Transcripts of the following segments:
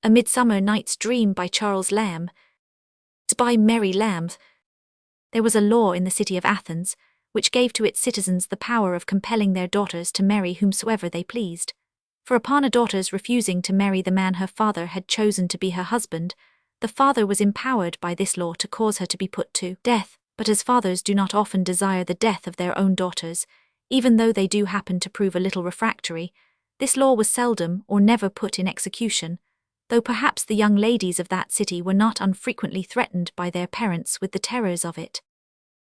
A Midsummer Night's Dream by Charles Lamb. By Mary Lamb. There was a law in the city of Athens, which gave to its citizens the power of compelling their daughters to marry whomsoever they pleased. For upon a daughter's refusing to marry the man her father had chosen to be her husband, the father was empowered by this law to cause her to be put to death. But as fathers do not often desire the death of their own daughters, even though they do happen to prove a little refractory, this law was seldom or never put in execution, though perhaps the young ladies of that city were not unfrequently threatened by their parents with the terrors of it.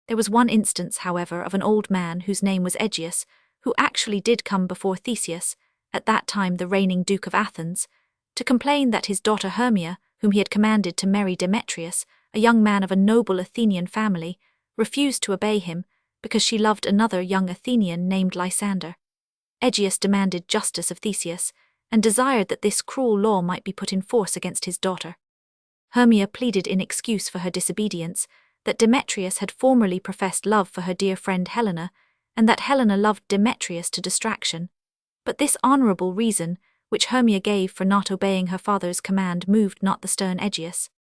There was one instance, however, of an old man whose name was Aegeus, who actually did come before Theseus, at that time the reigning Duke of Athens, to complain that his daughter Hermia, whom he had commanded to marry Demetrius, a young man of a noble Athenian family, refused to obey him because she loved another young Athenian named Lysander. Aegeus demanded justice of Theseus, and desired that this cruel law might be put in force against his daughter. Hermia pleaded in excuse for her disobedience that Demetrius had formerly professed love for her dear friend Helena, and that Helena loved Demetrius to distraction. But this honourable reason, which Hermia gave for not obeying her father's command, moved not the stern Aegeus.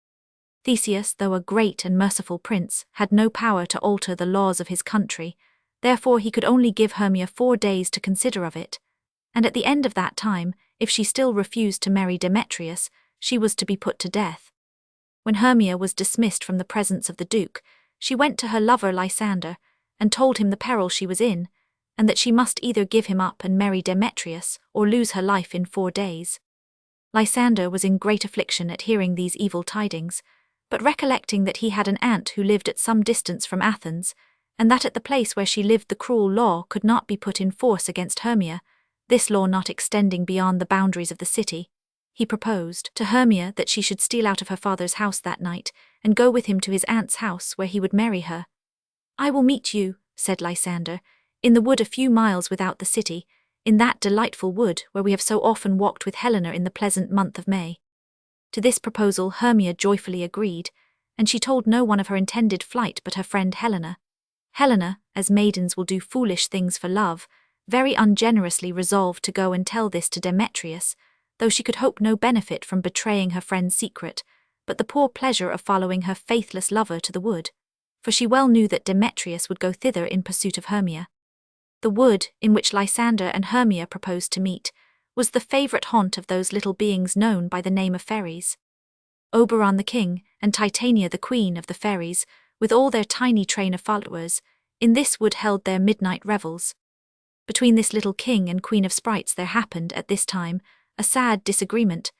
Theseus, though a great and merciful prince, had no power to alter the laws of his country, therefore he could only give Hermia 4 days to consider of it, and at the end of that time, if she still refused to marry Demetrius, she was to be put to death. When Hermia was dismissed from the presence of the Duke, she went to her lover Lysander, and told him the peril she was in, and that she must either give him up and marry Demetrius, or lose her life in 4 days. Lysander was in great affliction at hearing these evil tidings, but recollecting that he had an aunt who lived at some distance from Athens, and that at the place where she lived the cruel law could not be put in force against Hermia, this law not extending beyond the boundaries of the city, he proposed to Hermia that she should steal out of her father's house that night, and go with him to his aunt's house where he would marry her. "I will meet you," said Lysander, "in the wood a few miles without the city, in that delightful wood where we have so often walked with Helena in the pleasant month of May." To this proposal Hermia joyfully agreed, and she told no one of her intended flight but her friend Helena. Helena, as maidens will do foolish things for love, very ungenerously resolved to go and tell this to Demetrius, though she could hope no benefit from betraying her friend's secret, but the poor pleasure of following her faithless lover to the wood, for she well knew that Demetrius would go thither in pursuit of Hermia. The wood, in which Lysander and Hermia proposed to meet, was the favourite haunt of those little beings known by the name of fairies. Oberon the king, and Titania the queen of the fairies, with all their tiny train of followers, in this wood held their midnight revels. Between this little king and queen of sprites there happened, at this time, a sad disagreement.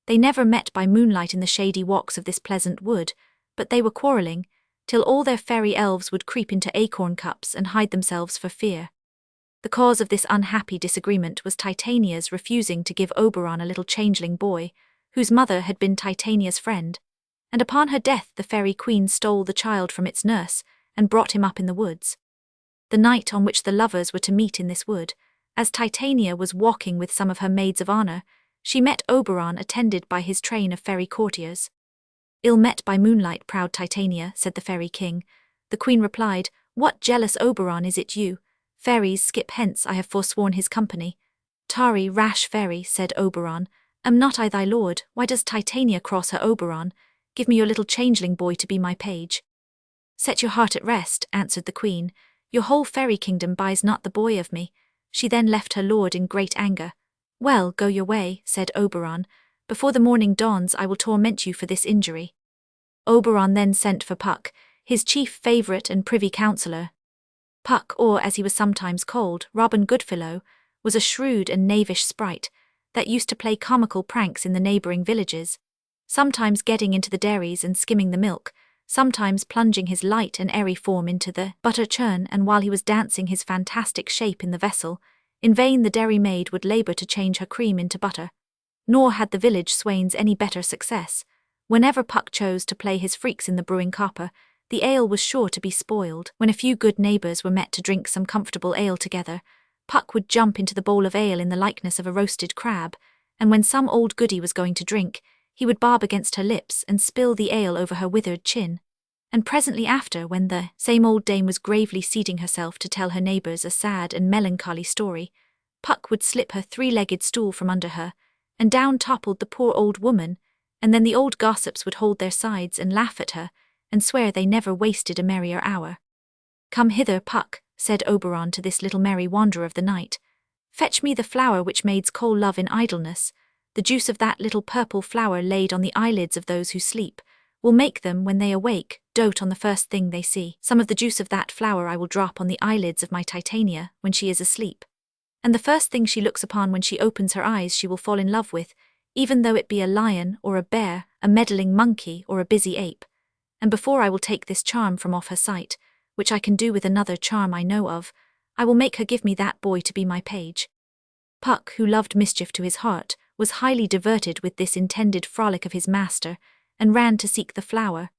They never met by moonlight in the shady walks of this pleasant wood, but they were quarrelling, till all their fairy elves would creep into acorn cups and hide themselves for fear. The cause of this unhappy disagreement was Titania's refusing to give Oberon a little changeling boy, whose mother had been Titania's friend, and upon her death the fairy queen stole the child from its nurse and brought him up in the woods. The night on which the lovers were to meet in this wood, as Titania was walking with some of her maids of honour, she met Oberon attended by his train of fairy courtiers. "Ill met by moonlight, proud Titania," said the fairy king. The queen replied, "What jealous Oberon is it you? Fairies, skip hence, I have forsworn his company." "Tarry, rash fairy," said Oberon, "am not I thy lord? Why does Titania cross her Oberon? Give me your little changeling boy to be my page." "Set your heart at rest," answered the queen. "Your whole fairy kingdom buys not the boy of me." She then left her lord in great anger. "Well, go your way," said Oberon. "Before the morning dawns I will torment you for this injury." Oberon then sent for Puck, his chief favourite and privy counsellor. Puck, or as he was sometimes called, Robin Goodfellow, was a shrewd and knavish sprite that used to play comical pranks in the neighbouring villages, sometimes getting into the dairies and skimming the milk, sometimes plunging his light and airy form into the butter churn, and while he was dancing his fantastic shape in the vessel, in vain the dairy maid would labour to change her cream into butter. Nor had the village swains any better success. Whenever Puck chose to play his freaks in the brewing copper, the ale was sure to be spoiled. When a few good neighbours were met to drink some comfortable ale together, Puck would jump into the bowl of ale in the likeness of a roasted crab, and when some old goody was going to drink, he would barb against her lips and spill the ale over her withered chin. And presently after, when the same old dame was gravely seating herself to tell her neighbours a sad and melancholy story, Puck would slip her 3-legged stool from under her, and down toppled the poor old woman, and then the old gossips would hold their sides and laugh at her, and swear they never wasted a merrier hour. "Come hither, Puck," said Oberon to this little merry wanderer of the night. "Fetch me the flower which maids call love in idleness. The juice of that little purple flower laid on the eyelids of those who sleep will make them, when they awake, dote on the first thing they see. Some of the juice of that flower I will drop on the eyelids of my Titania when she is asleep. And the first thing she looks upon when she opens her eyes she will fall in love with, even though it be a lion or a bear, a meddling monkey or a busy ape. And before I will take this charm from off her sight, which I can do with another charm I know of, I will make her give me that boy to be my page." Puck, who loved mischief to his heart, was highly diverted with this intended frolic of his master, and ran to seek the flower.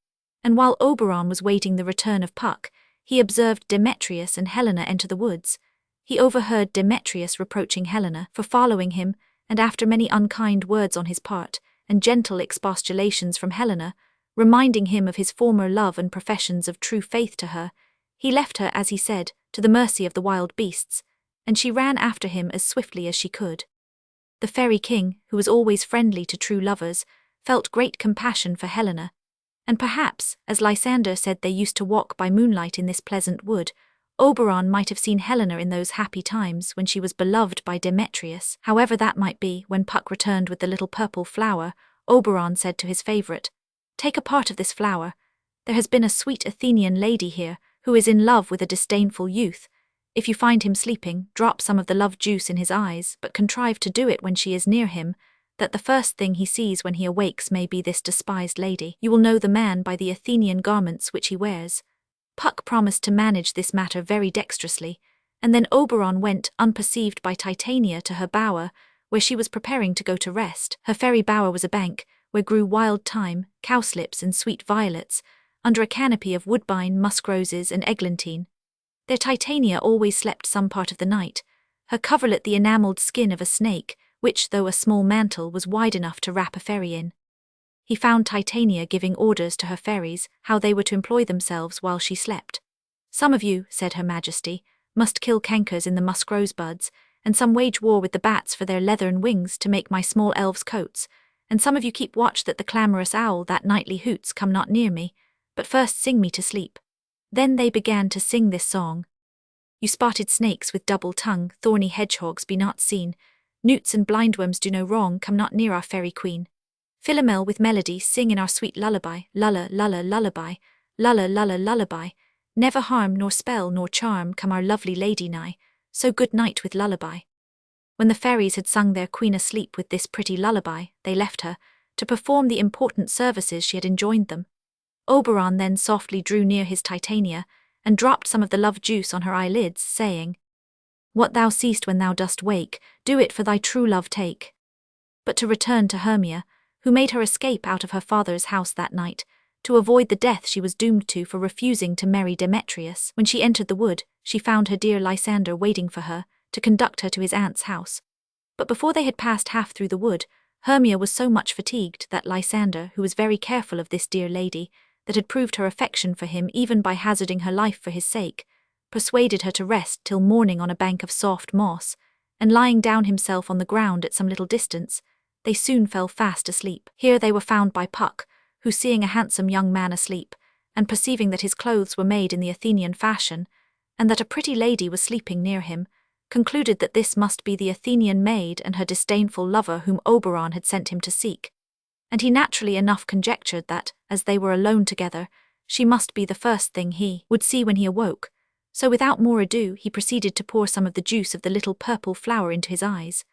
And while Oberon was waiting the return of Puck, he observed Demetrius and Helena enter the woods. He overheard Demetrius reproaching Helena for following him, and after many unkind words on his part, and gentle expostulations from Helena, reminding him of his former love and professions of true faith to her, he left her, as he said, to the mercy of the wild beasts, and she ran after him as swiftly as she could. The fairy king, who was always friendly to true lovers, felt great compassion for Helena, and perhaps, as Lysander said they used to walk by moonlight in this pleasant wood, Oberon might have seen Helena in those happy times when she was beloved by Demetrius. However that might be, when Puck returned with the little purple flower, Oberon said to his favourite, "Take a part of this flower. There has been a sweet Athenian lady here who is in love with a disdainful youth. If you find him sleeping, drop some of the love juice in his eyes, but contrive to do it when she is near him, that the first thing he sees when he awakes may be this despised lady. You will know the man by the Athenian garments which he wears." Puck promised to manage this matter very dexterously, and then Oberon went, unperceived by Titania, to her bower, where she was preparing to go to rest. Her fairy bower was a bank, where grew wild thyme, cowslips, and sweet violets, under a canopy of woodbine, musk roses, and eglantine. There Titania always slept some part of the night, her coverlet the enamelled skin of a snake, which, though a small mantle, was wide enough to wrap a fairy in. He found Titania giving orders to her fairies how they were to employ themselves while she slept. "Some of you," said Her Majesty, "must kill cankers in the musk rosebuds, and some wage war with the bats for their leathern wings to make my small elves' coats, and some of you keep watch that the clamorous owl that nightly hoots come not near me, but first sing me to sleep." Then they began to sing this song. "You spotted snakes with double tongue, thorny hedgehogs, be not seen. Newts and blindworms do no wrong, come not near our fairy queen. Philomel with melody sing in our sweet lullaby, lulla, lulla, lullaby, lulla, lulla, lullaby. Never harm nor spell nor charm come our lovely lady nigh, so good night with lullaby." When the fairies had sung their queen asleep with this pretty lullaby, they left her, to perform the important services she had enjoined them. Oberon then softly drew near his Titania, and dropped some of the love juice on her eyelids, saying, "What thou seest when thou dost wake, do it for thy true love take." But to return to Hermia, who made her escape out of her father's house that night, to avoid the death she was doomed to for refusing to marry Demetrius. When she entered the wood, she found her dear Lysander waiting for her, to conduct her to his aunt's house. But before they had passed half through the wood, Hermia was so much fatigued that Lysander, who was very careful of this dear lady, that had proved her affection for him even by hazarding her life for his sake, persuaded her to rest till morning on a bank of soft moss, and lying down himself on the ground at some little distance, they soon fell fast asleep. Here they were found by Puck, who, seeing a handsome young man asleep, and perceiving that his clothes were made in the Athenian fashion, and that a pretty lady was sleeping near him, concluded that this must be the Athenian maid and her disdainful lover whom Oberon had sent him to seek. And he naturally enough conjectured that, as they were alone together, she must be the first thing he would see when he awoke, so without more ado he proceeded to pour some of the juice of the little purple flower into his eyes.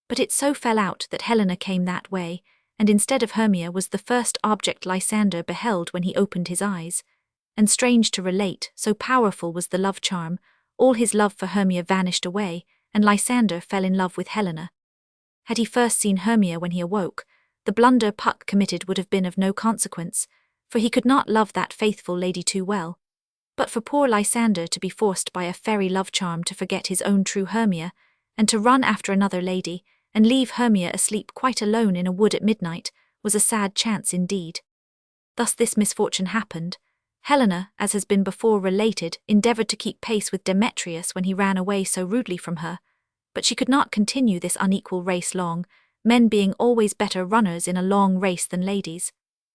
But it so fell out that Helena came that way, and instead of Hermia was the first object Lysander beheld when he opened his eyes. And strange to relate, so powerful was the love charm, all his love for Hermia vanished away, and Lysander fell in love with Helena. Had he first seen Hermia when he awoke, the blunder Puck committed would have been of no consequence, for he could not love that faithful lady too well. But for poor Lysander to be forced by a fairy love charm to forget his own true Hermia, and to run after another lady, and leave Hermia asleep quite alone in a wood at midnight, was a sad chance indeed. Thus this misfortune happened. Helena, as has been before related, endeavoured to keep pace with Demetrius when he ran away so rudely from her, but she could not continue this unequal race long, men being always better runners in a long race than ladies.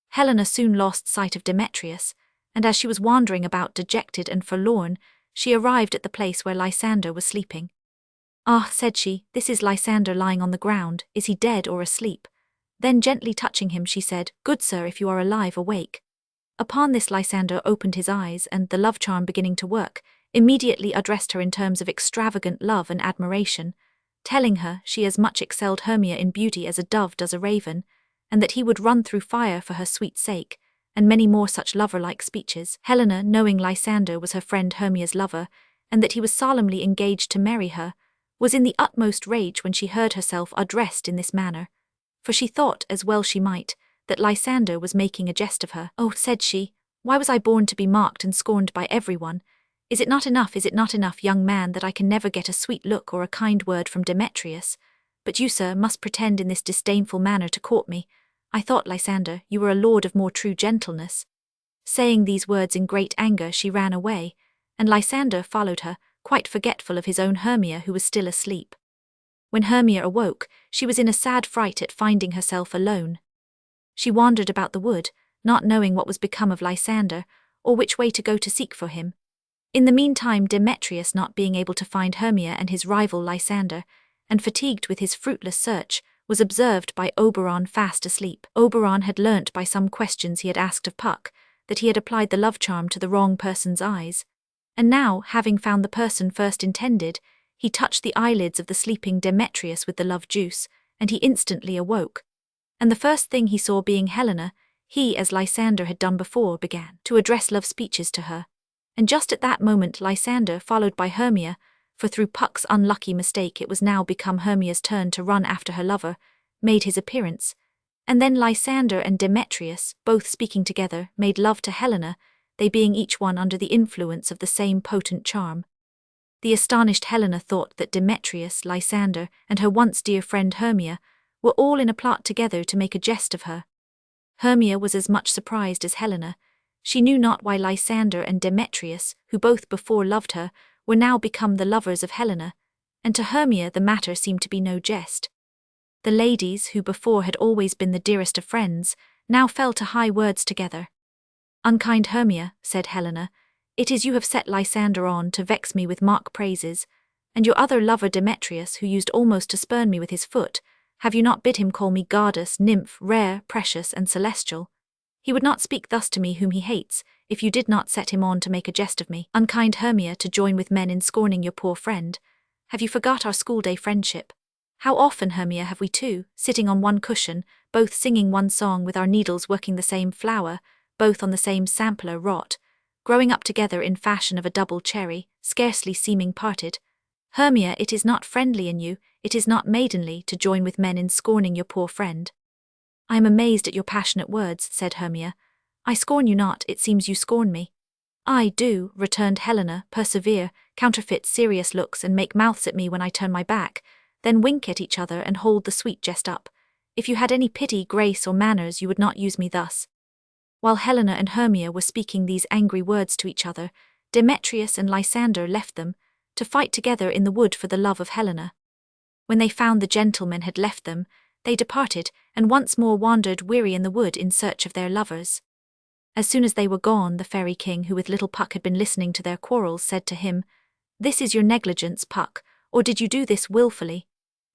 Helena soon lost sight of Demetrius, and as she was wandering about dejected and forlorn, she arrived at the place where Lysander was sleeping. "Ah," said she, "this is Lysander lying on the ground. Is he dead or asleep?" Then gently touching him she said, "Good sir, if you are alive, awake." Upon this Lysander opened his eyes and, the love charm beginning to work, immediately addressed her in terms of extravagant love and admiration, telling her she as much excelled Hermia in beauty as a dove does a raven, and that he would run through fire for her sweet sake, and many more such lover-like speeches. Helena, knowing Lysander was her friend Hermia's lover, and that he was solemnly engaged to marry her, was in the utmost rage when she heard herself addressed in this manner, for she thought, as well she might, that Lysander was making a jest of her. "Oh," said she, "why was I born to be mocked and scorned by everyone? Is it not enough, young man, that I can never get a sweet look or a kind word from Demetrius? But you, sir, must pretend in this disdainful manner to court me. I thought, Lysander, you were a lord of more true gentleness." Saying these words in great anger, she ran away, and Lysander followed her, quite forgetful of his own Hermia, who was still asleep. When Hermia awoke, she was in a sad fright at finding herself alone. She wandered about the wood, not knowing what was become of Lysander, or which way to go to seek for him. In the meantime, Demetrius, not being able to find Hermia and his rival Lysander, and fatigued with his fruitless search, was observed by Oberon fast asleep. Oberon had learnt by some questions he had asked of Puck that he had applied the love charm to the wrong person's eyes, and now, having found the person first intended, he touched the eyelids of the sleeping Demetrius with the love juice, and he instantly awoke. And the first thing he saw being Helena, he, as Lysander had done before, began to address love speeches to her. And just at that moment Lysander, followed by Hermia, for through Puck's unlucky mistake it was now become Hermia's turn to run after her lover, made his appearance, and then Lysander and Demetrius, both speaking together, made love to Helena, they being each one under the influence of the same potent charm. The astonished Helena thought that Demetrius, Lysander, and her once dear friend Hermia were all in a plot together to make a jest of her. Hermia was as much surprised as Helena. She knew not why Lysander and Demetrius, who both before loved her, were now become the lovers of Helena, and to Hermia the matter seemed to be no jest. The ladies, who before had always been the dearest of friends, now fell to high words together. "Unkind Hermia," said Helena, "it is you have set Lysander on to vex me with mock praises, and your other lover Demetrius, who used almost to spurn me with his foot, have you not bid him call me goddess, nymph, rare, precious, and celestial? He would not speak thus to me whom he hates, if you did not set him on to make a jest of me. Unkind Hermia, to join with men in scorning your poor friend. Have you forgot our school-day friendship? How often, Hermia, have we two, sitting on one cushion, both singing one song with our needles working the same flower, both on the same sampler wrought, growing up together in fashion of a double cherry, scarcely seeming parted. Hermia, it is not friendly in you, it is not maidenly, to join with men in scorning your poor friend." "I am amazed at your passionate words," said Hermia. "I scorn you not, it seems you scorn me." "I do," returned Helena, "persevere, counterfeit serious looks and make mouths at me when I turn my back, then wink at each other and hold the sweet jest up. If you had any pity, grace, or manners, you would not use me thus." While Helena and Hermia were speaking these angry words to each other, Demetrius and Lysander left them, to fight together in the wood for the love of Helena. When they found the gentlemen had left them, they departed, and once more wandered weary in the wood in search of their lovers. As soon as they were gone, the fairy king, who with little Puck had been listening to their quarrels, said to him, "This is your negligence, Puck, or did you do this wilfully?"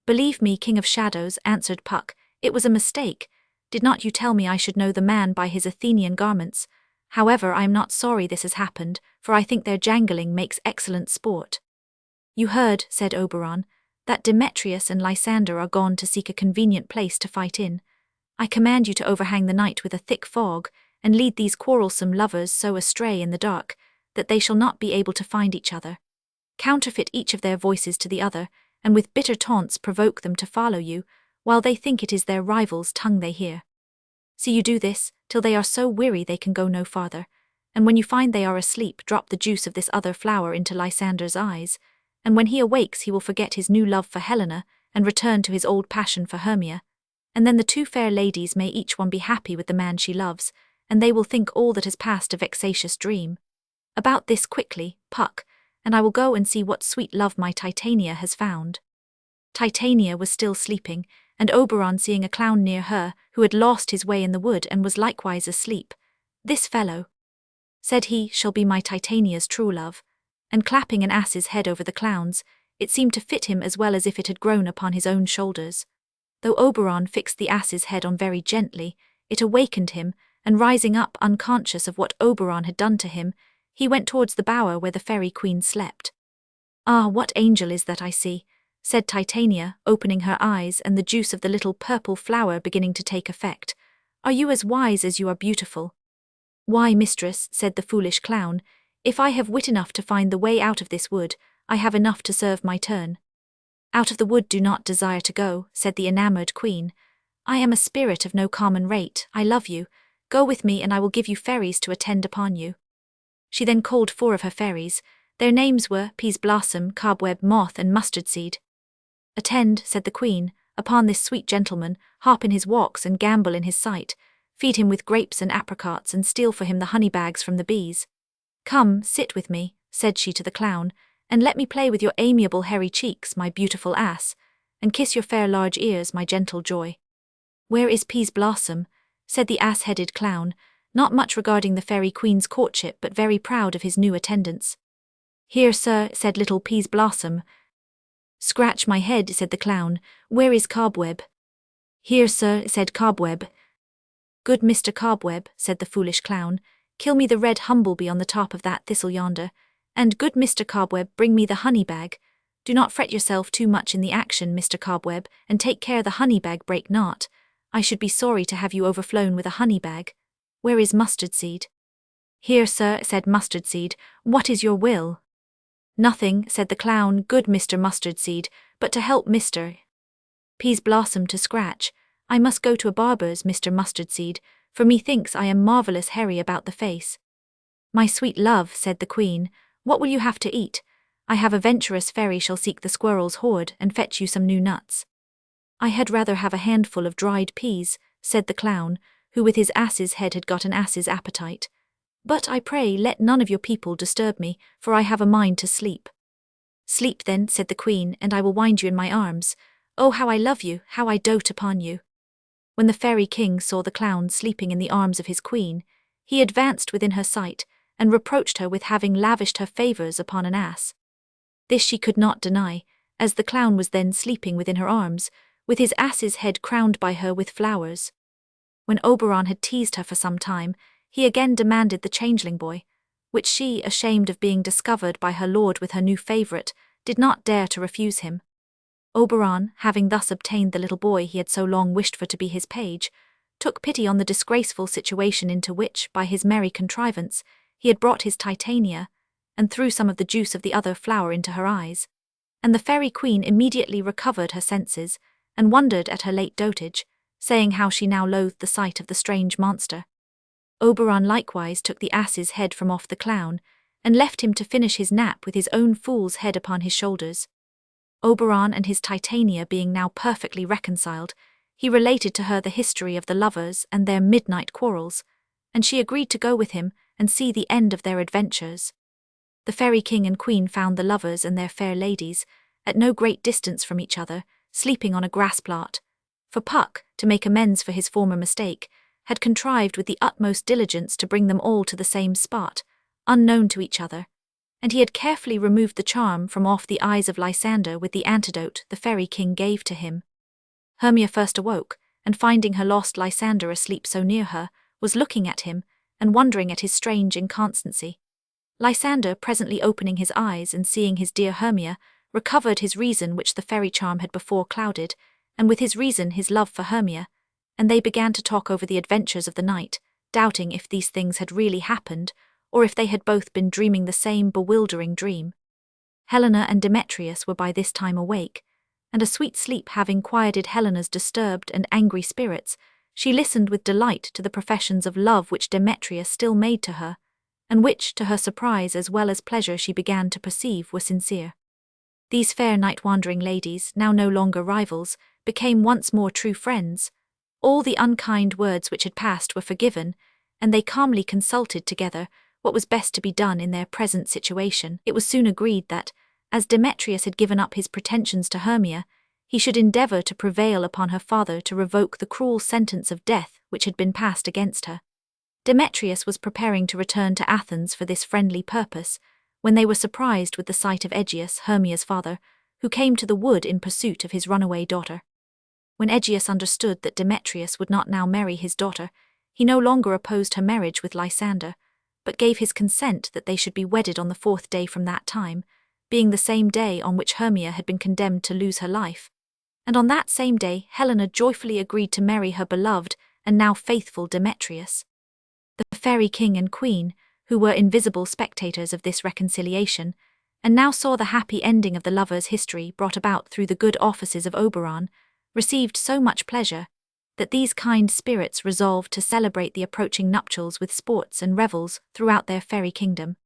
"Believe me, King of Shadows," answered Puck, "it was a mistake. Did not you tell me I should know the man by his Athenian garments? However, I am not sorry this has happened, for I think their jangling makes excellent sport." "You heard," said Oberon, "that Demetrius and Lysander are gone to seek a convenient place to fight in. I command you to overhang the night with a thick fog, and lead these quarrelsome lovers so astray in the dark, that they shall not be able to find each other. Counterfeit each of their voices to the other, and with bitter taunts provoke them to follow you, while they think it is their rival's tongue they hear. See you do this, till they are so weary they can go no farther, and when you find they are asleep, drop the juice of this other flower into Lysander's eyes, and when he awakes he will forget his new love for Helena, and return to his old passion for Hermia, and then the two fair ladies may each one be happy with the man she loves, and they will think all that has passed a vexatious dream. About this quickly, Puck, and I will go and see what sweet love my Titania has found." Titania was still sleeping, and Oberon seeing a clown near her, who had lost his way in the wood and was likewise asleep. "This fellow," said he, "shall be my Titania's true love." And clapping an ass's head over the clown's, it seemed to fit him as well as if it had grown upon his own shoulders. Though Oberon fixed the ass's head on very gently, it awakened him, and rising up unconscious of what Oberon had done to him, he went towards the bower where the fairy queen slept. "Ah, what angel is that I see?" said Titania, opening her eyes and the juice of the little purple flower beginning to take effect. "Are you as wise as you are beautiful?" "Why, mistress," said the foolish clown, "if I have wit enough to find the way out of this wood, I have enough to serve my turn." "Out of the wood do not desire to go," said the enamoured queen. "I am a spirit of no common rate, I love you. Go with me and I will give you fairies to attend upon you." She then called 4 of her fairies. Their names were Peas Blossom, Cobweb, Moth, and Mustard Seed. "Attend," said the queen, "upon this sweet gentleman, harp in his walks and gambol in his sight, feed him with grapes and apricots and steal for him the honey bags from the bees. Come, sit with me," said she to the clown, "and let me play with your amiable hairy cheeks, my beautiful ass, and kiss your fair large ears, my gentle joy." "Where is Peas Blossom?" said the ass-headed clown, not much regarding the fairy queen's courtship but very proud of his new attendants. "Here, sir," said little Peas Blossom. "Scratch my head," said the clown. "Where is Cobweb?" "Here, sir," said Cobweb. "Good Mr. Cobweb," said the foolish clown, "kill me the red humblebee on the top of that thistle yonder, and good Mr. Cobweb, bring me the honey bag. Do not fret yourself too much in the action, Mr. Cobweb, and take care the honey bag break not. I should be sorry to have you overflown with a honey bag. Where is Mustard Seed?" "Here, sir," said Mustard Seed. "What is your will?" "Nothing," said the clown, "good Mr. Mustard Seed, but to help Mr. Peas Blossom to scratch. I must go to a barber's, Mr. Mustard Seed, for methinks I am marvellous hairy about the face." "My sweet love," said the queen, "what will you have to eat? I have a venturous fairy shall seek the squirrel's hoard and fetch you some new nuts." "I had rather have a handful of dried peas," said the clown, who with his ass's head had got an ass's appetite. "But I pray let none of your people disturb me, for I have a mind to sleep." "Sleep then," said the queen, "and I will wind you in my arms. Oh, how I love you, how I dote upon you." When the fairy king saw the clown sleeping in the arms of his queen, he advanced within her sight, and reproached her with having lavished her favours upon an ass. This she could not deny, as the clown was then sleeping within her arms, with his ass's head crowned by her with flowers. When Oberon had teased her for some time, he again demanded the changeling boy, which she, ashamed of being discovered by her lord with her new favourite, did not dare to refuse him. Oberon, having thus obtained the little boy he had so long wished for to be his page, took pity on the disgraceful situation into which, by his merry contrivance, he had brought his Titania, and threw some of the juice of the other flower into her eyes. And the fairy queen immediately recovered her senses, and wondered at her late dotage, saying how she now loathed the sight of the strange monster. Oberon likewise took the ass's head from off the clown, and left him to finish his nap with his own fool's head upon his shoulders. Oberon and his Titania being now perfectly reconciled, he related to her the history of the lovers and their midnight quarrels, and she agreed to go with him and see the end of their adventures. The fairy king and queen found the lovers and their fair ladies, at no great distance from each other, sleeping on a grass plot, for Puck, to make amends for his former mistake, had contrived with the utmost diligence to bring them all to the same spot, unknown to each other, and he had carefully removed the charm from off the eyes of Lysander with the antidote the fairy king gave to him. Hermia first awoke, and finding her lost Lysander asleep so near her, was looking at him, and wondering at his strange inconstancy. Lysander, presently opening his eyes and seeing his dear Hermia, recovered his reason which the fairy charm had before clouded, and with his reason his love for Hermia, and they began to talk over the adventures of the night, doubting if these things had really happened, or if they had both been dreaming the same bewildering dream. Helena and Demetrius were by this time awake, and a sweet sleep having quieted Helena's disturbed and angry spirits, she listened with delight to the professions of love which Demetrius still made to her, and which, to her surprise as well as pleasure, she began to perceive were sincere. These fair night-wandering ladies, now no longer rivals, became once more true friends. All the unkind words which had passed were forgiven, and they calmly consulted together what was best to be done in their present situation. It was soon agreed that, as Demetrius had given up his pretensions to Hermia, he should endeavour to prevail upon her father to revoke the cruel sentence of death which had been passed against her. Demetrius was preparing to return to Athens for this friendly purpose, when they were surprised with the sight of Aegeus, Hermia's father, who came to the wood in pursuit of his runaway daughter. When Aegeus understood that Demetrius would not now marry his daughter, he no longer opposed her marriage with Lysander, but gave his consent that they should be wedded on the 4th day from that time, being the same day on which Hermia had been condemned to lose her life. And on that same day Helena joyfully agreed to marry her beloved and now faithful Demetrius. The fairy king and queen, who were invisible spectators of this reconciliation, and now saw the happy ending of the lovers' history brought about through the good offices of Oberon, received so much pleasure that these kind spirits resolved to celebrate the approaching nuptials with sports and revels throughout their fairy kingdom.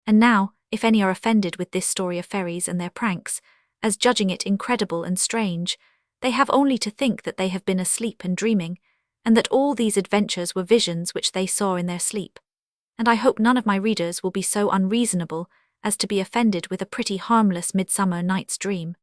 And now, if any are offended with this story of fairies and their pranks, as judging it incredible and strange, they have only to think that they have been asleep and dreaming, and that all these adventures were visions which they saw in their sleep. And I hope none of my readers will be so unreasonable as to be offended with a pretty harmless midsummer night's dream.